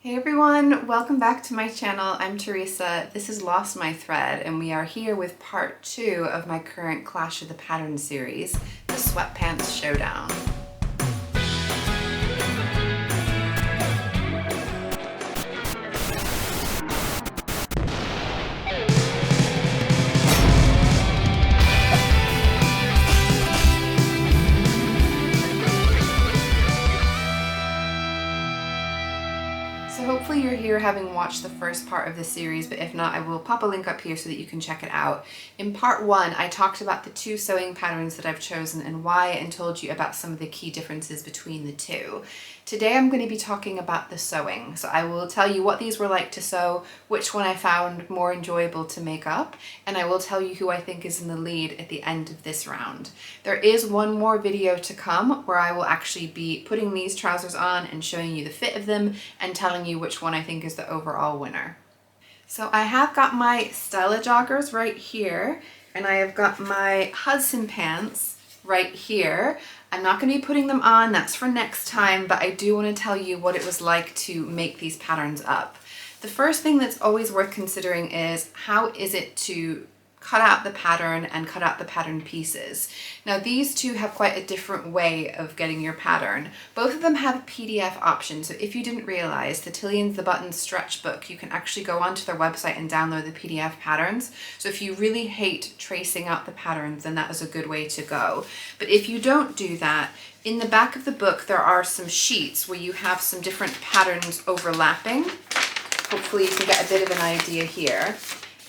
Hey everyone, welcome back to my channel. I'm Teresa. This is Lost My Thread and we are here with part 2 of my current Clash of the Pattern series, the Sweatpants Showdown. So hopefully you're here having watched the first part of the series, but if not, I will pop a link up here so that you can check it out. In part 1, I talked about the 2 sewing patterns that I've chosen and why, and told you about some of the key differences between the 2. Today I'm going to be talking about the sewing. So I will tell you what these were like to sew, which one I found more enjoyable to make up, and I will tell you who I think is in the lead at the end of this round. There is one more video to come where I will actually be putting these trousers on and showing you the fit of them and telling you which one I think is the overall winner. So I have got my Stella Joggers right here, and I have got my Hudson Pants right here. I'm not going to be putting them on, that's for next time, but I do want to tell you what it was like to make these patterns up. The first thing that's always worth considering is how is it to cut out the pattern and cut out the pattern pieces. Now these two have quite a different way of getting your pattern. Both of them have PDF options, so if you didn't realize, the Tillian's the Buttons stretch book, you can actually go onto their website and download the PDF patterns. So if you really hate tracing out the patterns, then that is a good way to go. But if you don't do that, in the back of the book there are some sheets where you have some different patterns overlapping. Hopefully you can get a bit of an idea here.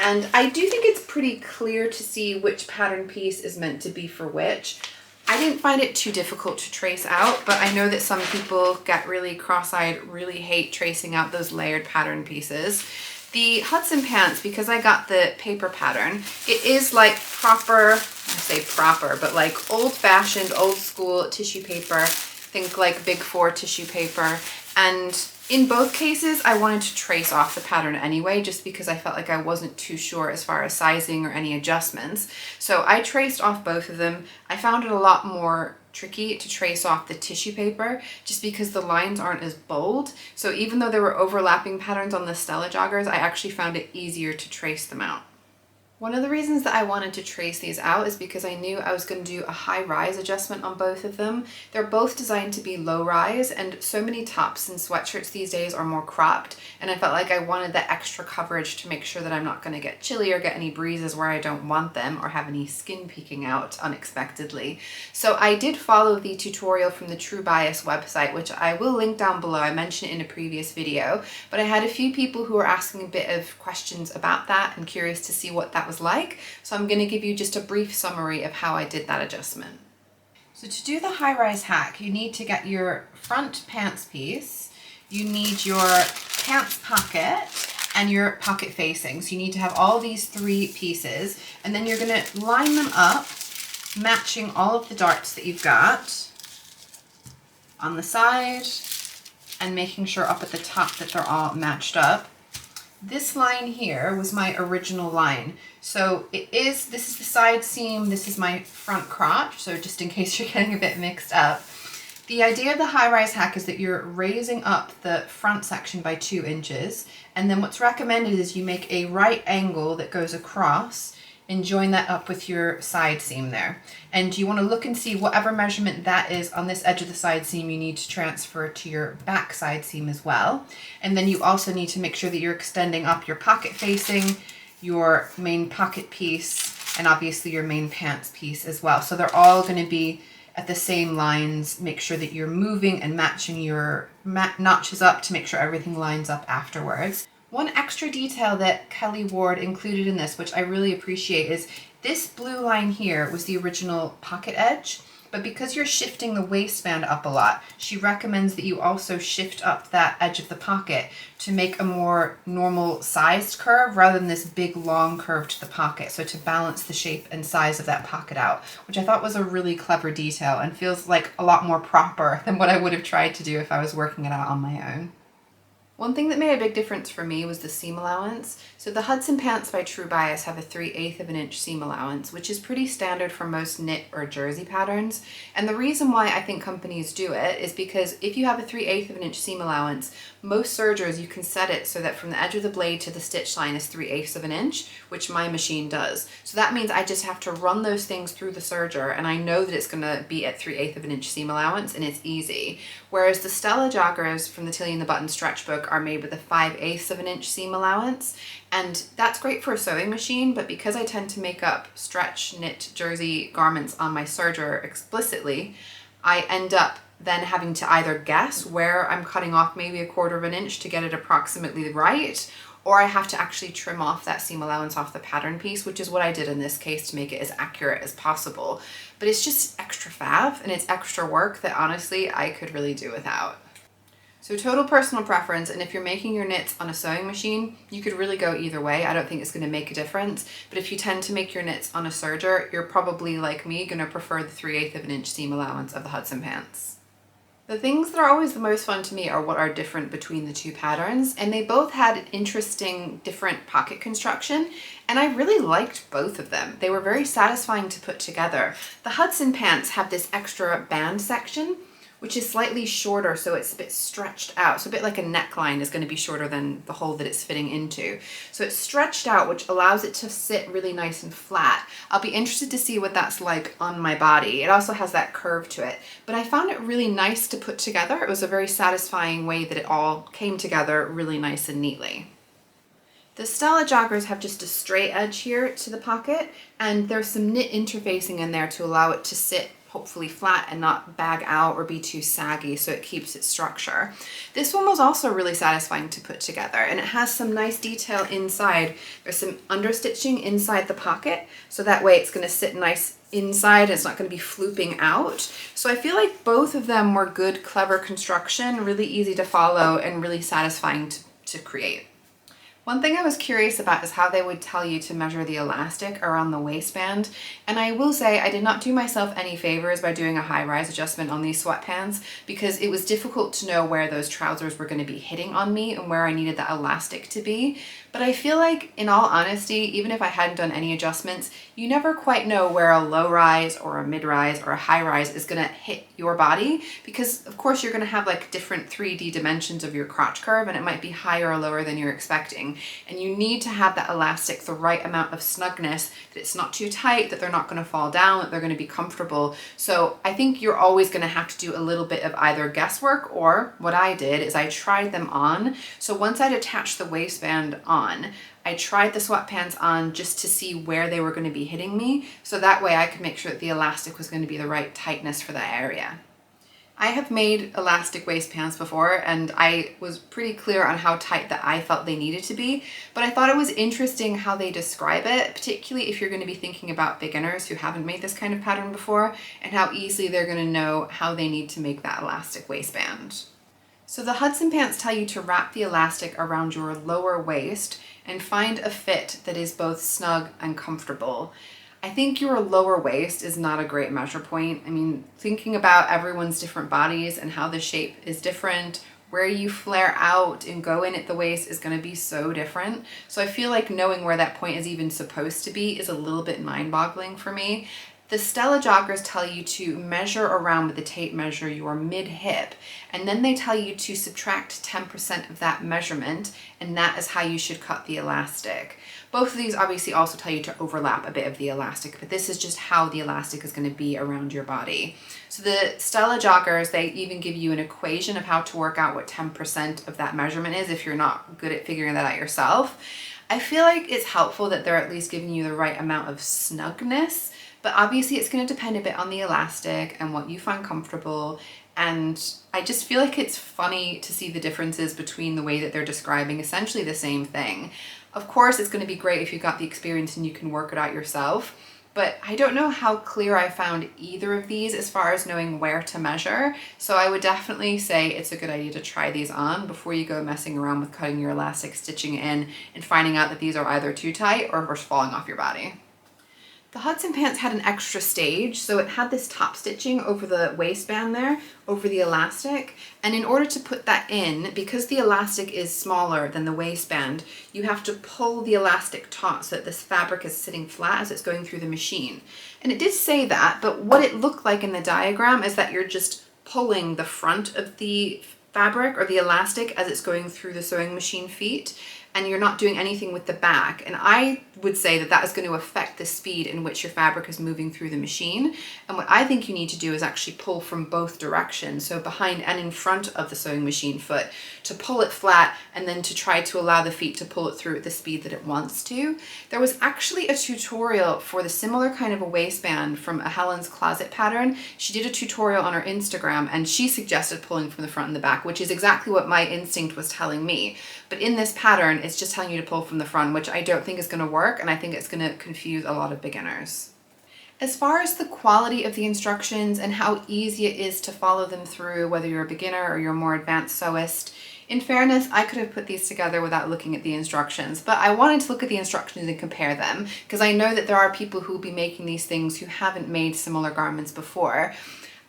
And I do think it's pretty clear to see which pattern piece is meant to be for which. I didn't find it too difficult to trace out, but I know that some people get really cross-eyed, really hate tracing out those layered pattern pieces. The Hudson Pants, because I got the paper pattern, it is like proper, I say proper, but like old-fashioned, old-school tissue paper. Think like Big 4 tissue paper. And in both cases, I wanted to trace off the pattern anyway, just because I felt like I wasn't too sure as far as sizing or any adjustments. So I traced off both of them. I found it a lot more tricky to trace off the tissue paper just because the lines aren't as bold. So even though there were overlapping patterns on the Stella Joggers, I actually found it easier to trace them out. One of the reasons that I wanted to trace these out is because I knew I was going to do a high rise adjustment on both of them. They're both designed to be low rise, and so many tops and sweatshirts these days are more cropped, and I felt like I wanted that extra coverage to make sure that I'm not going to get chilly or get any breezes where I don't want them or have any skin peeking out unexpectedly. So I did follow the tutorial from the True Bias website, which I will link down below. I mentioned it in a previous video, but I had a few people who were asking a bit of questions about that and curious to see what that was like, so I'm going to give you just a brief summary of how I did that adjustment. So to do the high-rise hack, you need to get your front pants piece, you need your pants pocket, and your pocket facing. So you need to have all these 3 pieces, and then you're going to line them up, matching all of the darts that you've got on the side, and making sure up at the top that they're all matched up. This line here was my original line. So this is the side seam, this is my front crotch, so just in case you're getting a bit mixed up. The idea of the high-rise hack is that you're raising up the front section by 2 inches, and then what's recommended is you make a right angle that goes across and join that up with your side seam there. And you want to look and see whatever measurement that is on this edge of the side seam, you need to transfer to your back side seam as well. And then you also need to make sure that you're extending up your pocket facing, your main pocket piece, and obviously your main pants piece as well. So they're all going to be at the same lines. Make sure that you're moving and matching your notches up to make sure everything lines up afterwards. One extra detail that Kelly Ward included in this, which I really appreciate, is this blue line here was the original pocket edge, but because you're shifting the waistband up a lot, she recommends that you also shift up that edge of the pocket to make a more normal sized curve rather than this big long curve to the pocket, so to balance the shape and size of that pocket out, which I thought was a really clever detail and feels like a lot more proper than what I would have tried to do if I was working it out on my own. One thing that made a big difference for me was the seam allowance. So the Hudson Pants by True Bias have a 3/8 of an inch seam allowance, which is pretty standard for most knit or jersey patterns. And the reason why I think companies do it is because if you have a 3/8 of an inch seam allowance, Most sergers, you can set it so that from the edge of the blade to the stitch line is 3/8 of an inch, which my machine does. So that means I just have to run those things through the serger, and I know that it's gonna be at 3/8 of an inch seam allowance, and it's easy. Whereas the Stella Joggers from the Tilly and the Button stretch book are made with a 5/8 of an inch seam allowance, and that's great for a sewing machine, but because I tend to make up stretch knit jersey garments on my serger explicitly, I end up then having to either guess where I'm cutting off maybe 1/4 of an inch to get it approximately right, or I have to actually trim off that seam allowance off the pattern piece, which is what I did in this case to make it as accurate as possible. But it's just extra faff and it's extra work that honestly I could really do without. So total personal preference, and if you're making your knits on a sewing machine, you could really go either way. I don't think it's going to make a difference, but if you tend to make your knits on a serger, you're probably, like me, going to prefer the 3/8 of an inch seam allowance of the Hudson Pants. The things that are always the most fun to me are what are different between the two patterns, and they both had interesting different pocket construction, and I really liked both of them. They were very satisfying to put together. The Hudson Pants have this extra band section, which is slightly shorter, so it's a bit stretched out. So a bit like a neckline is going to be shorter than the hole that it's fitting into. So it's stretched out, which allows it to sit really nice and flat. I'll be interested to see what that's like on my body. It also has that curve to it, but I found it really nice to put together. It was a very satisfying way that it all came together really nice and neatly. The Stella Joggers have just a straight edge here to the pocket, and there's some knit interfacing in there to allow it to sit hopefully flat and not bag out or be too saggy, so it keeps its structure. This one was also really satisfying to put together, and it has some nice detail inside. There's some understitching inside the pocket, so that way it's going to sit nice inside and it's not going to be flooping out. So I feel like both of them were good, clever construction, really easy to follow and really satisfying to create. One thing I was curious about is how they would tell you to measure the elastic around the waistband, and I will say I did not do myself any favors by doing a high-rise adjustment on these sweatpants because it was difficult to know where those trousers were going to be hitting on me and where I needed that elastic to be. But I feel like, in all honesty, even if I hadn't done any adjustments, you never quite know where a low rise or a mid rise or a high rise is going to hit your body, because of course you're going to have like different 3D dimensions of your crotch curve, and it might be higher or lower than you're expecting. And you need to have that elastic the right amount of snugness, that it's not too tight, that they're not going to fall down, that they're going to be comfortable. So I think you're always going to have to do a little bit of either guesswork, or what I did is I tried them on. So once I'd attached the waistband on, I tried the sweatpants on just to see where they were going to be hitting me, so that way I could make sure that the elastic was going to be the right tightness for that area. I have made elastic waistbands before, and I was pretty clear on how tight that I felt they needed to be, but I thought it was interesting how they describe it, particularly if you're going to be thinking about beginners who haven't made this kind of pattern before, and how easily they're going to know how they need to make that elastic waistband. So the Hudson Pants tell you to wrap the elastic around your lower waist and find a fit that is both snug and comfortable. I think your lower waist is not a great measure point. I mean, thinking about everyone's different bodies and how the shape is different, where you flare out and go in at the waist is going to be so different. So I feel like knowing where that point is even supposed to be is a little bit mind-boggling for me. The Stella Joggers tell you to measure around with the tape measure your mid-hip, and then they tell you to subtract 10% of that measurement, and that is how you should cut the elastic. Both of these obviously also tell you to overlap a bit of the elastic, but this is just how the elastic is going to be around your body. So the Stella Joggers, they even give you an equation of how to work out what 10% of that measurement is if you're not good at figuring that out yourself. I feel like it's helpful that they're at least giving you the right amount of snugness, but obviously it's going to depend a bit on the elastic and what you find comfortable. And I just feel like it's funny to see the differences between the way that they're describing essentially the same thing. Of course, it's going to be great if you've got the experience and you can work it out yourself, but I don't know how clear I found either of these as far as knowing where to measure. So I would definitely say it's a good idea to try these on before you go messing around with cutting your elastic, stitching it in, and finding out that these are either too tight or falling off your body. The Hudson Pants had an extra stage, so it had this top stitching over the waistband there, over the elastic, and in order to put that in, because the elastic is smaller than the waistband, you have to pull the elastic taut so that this fabric is sitting flat as it's going through the machine. And it did say that, but what it looked like in the diagram is that you're just pulling the front of the fabric or the elastic as it's going through the sewing machine feet, and you're not doing anything with the back. And I would say that that is going to affect the speed in which your fabric is moving through the machine. And what I think you need to do is actually pull from both directions, so behind and in front of the sewing machine foot, to pull it flat and then to try to allow the feet to pull it through at the speed that it wants to. There was actually a tutorial for the similar kind of a waistband from a Helen's Closet pattern. She did a tutorial on her Instagram and she suggested pulling from the front and the back, which is exactly what my instinct was telling me. But in this pattern, it's just telling you to pull from the front, which I don't think is going to work, and I think it's going to confuse a lot of beginners. As far as the quality of the instructions and how easy it is to follow them through, whether you're a beginner or you're a more advanced sewist, in fairness, I could have put these together without looking at the instructions, but I wanted to look at the instructions and compare them, because I know that there are people who will be making these things who haven't made similar garments before.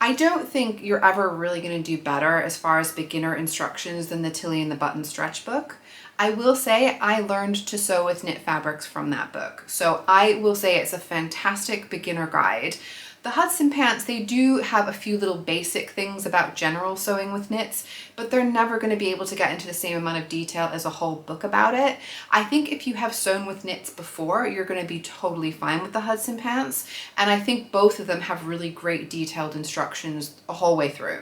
I don't think you're ever really going to do better as far as beginner instructions than the Tilly and the Button stretch book. I will say I learned to sew with knit fabrics from that book, so I will say it's a fantastic beginner guide. The Hudson Pants, they do have a few little basic things about general sewing with knits, but they're never going to be able to get into the same amount of detail as a whole book about it. I think if you have sewn with knits before, you're going to be totally fine with the Hudson Pants, and I think both of them have really great detailed instructions the whole way through.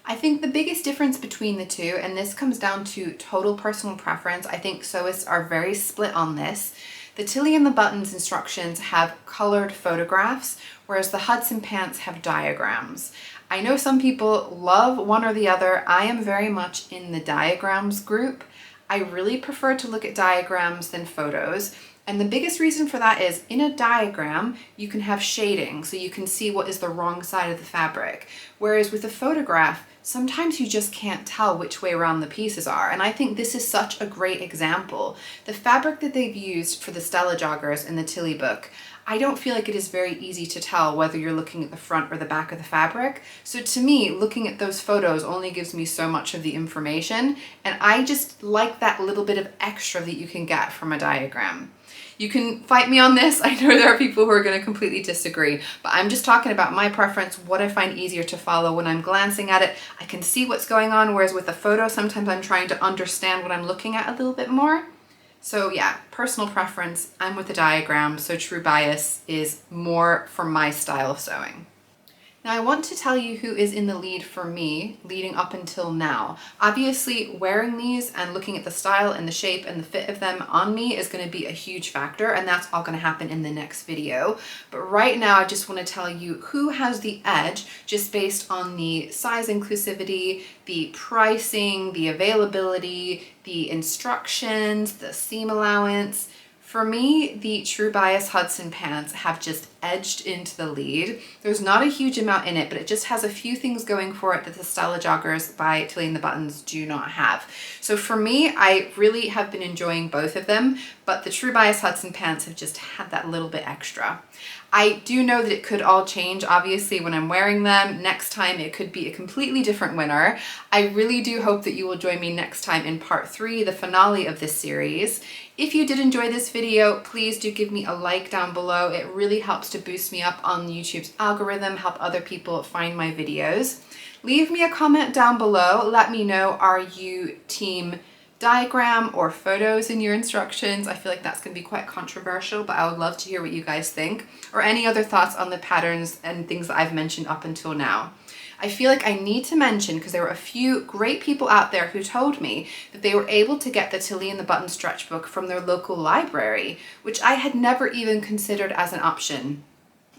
I think the biggest difference between the two, and this comes down to total personal preference, I think sewists are very split on this. The Tilly and the Buttons instructions have colored photographs, whereas the Hudson Pants have diagrams. I know some people love one or the other. I am very much in the diagrams group. I really prefer to look at diagrams than photos. And the biggest reason for that is in a diagram, you can have shading, so you can see what is the wrong side of the fabric. Whereas with a photograph, sometimes you just can't tell which way around the pieces are. And I think this is such a great example. The fabric that they've used for the Stella Joggers in the Tilly book, I don't feel like it is very easy to tell whether you're looking at the front or the back of the fabric. So to me, looking at those photos only gives me so much of the information, and I just like that little bit of extra that you can get from a diagram. You can fight me on this. I know there are people who are going to completely disagree, but I'm just talking about my preference, what I find easier to follow when I'm glancing at it. I can see what's going on, whereas with a photo, sometimes I'm trying to understand what I'm looking at a little bit more. So yeah, personal preference, I'm with the diagram, so true bias is more for my style of sewing. Now I want to tell you who is in the lead for me leading up until now. Obviously wearing these and looking at the style and the shape and the fit of them on me is going to be a huge factor, and that's all going to happen in the next video. But right now I just want to tell you who has the edge just based on the size inclusivity, the pricing, the availability, the instructions, the seam allowance. For me, the True Bias Hudson Pants have just edged into the lead. There's not a huge amount in it, but it just has a few things going for it that the Stella Joggers by Tilly and the Buttons do not have. So for me, I really have been enjoying both of them, but the True Bias Hudson Pants have just had that little bit extra. I do know that it could all change, obviously, when I'm wearing them. Next time it could be a completely different winner. I really do hope that you will join me next time in part 3, the finale of this series. If you did enjoy this video, please do give me a like down below. It really helps to boost me up on YouTube's algorithm, help other people find my videos. Leave me a comment down below. Let me know, are you team diagram or photos in your instructions? I feel like that's going to be quite controversial, but I would love to hear what you guys think, or any other thoughts on the patterns and things that I've mentioned up until now. I feel like I need to mention, because there were a few great people out there who told me that they were able to get the Tilly and the Button stretch book from their local library, which I had never even considered as an option.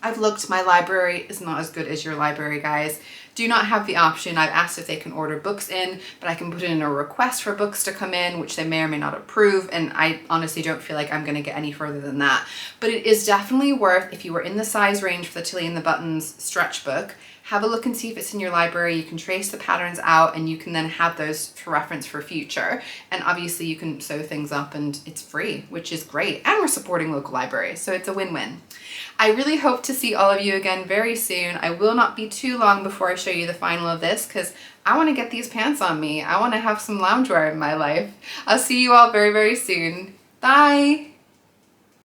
I've looked, my library is not as good as your library, guys. Do not have the option. I've asked if they can order books in, but I can put in a request for books to come in, which they may or may not approve, and I honestly don't feel like I'm going to get any further than that. But it is definitely worth, if you were in the size range for the Tilly and the Buttons stretch book, have a look and see if it's in your library. You can trace the patterns out and you can then have those for reference for future. And obviously you can sew things up and it's free, which is great. And we're supporting local libraries, so it's a win-win. I really hope to see all of you again very soon. I will not be too long before I show you the final of this, because I want to get these pants on me. I want to have some loungewear in my life. I'll see you all very, very soon. Bye!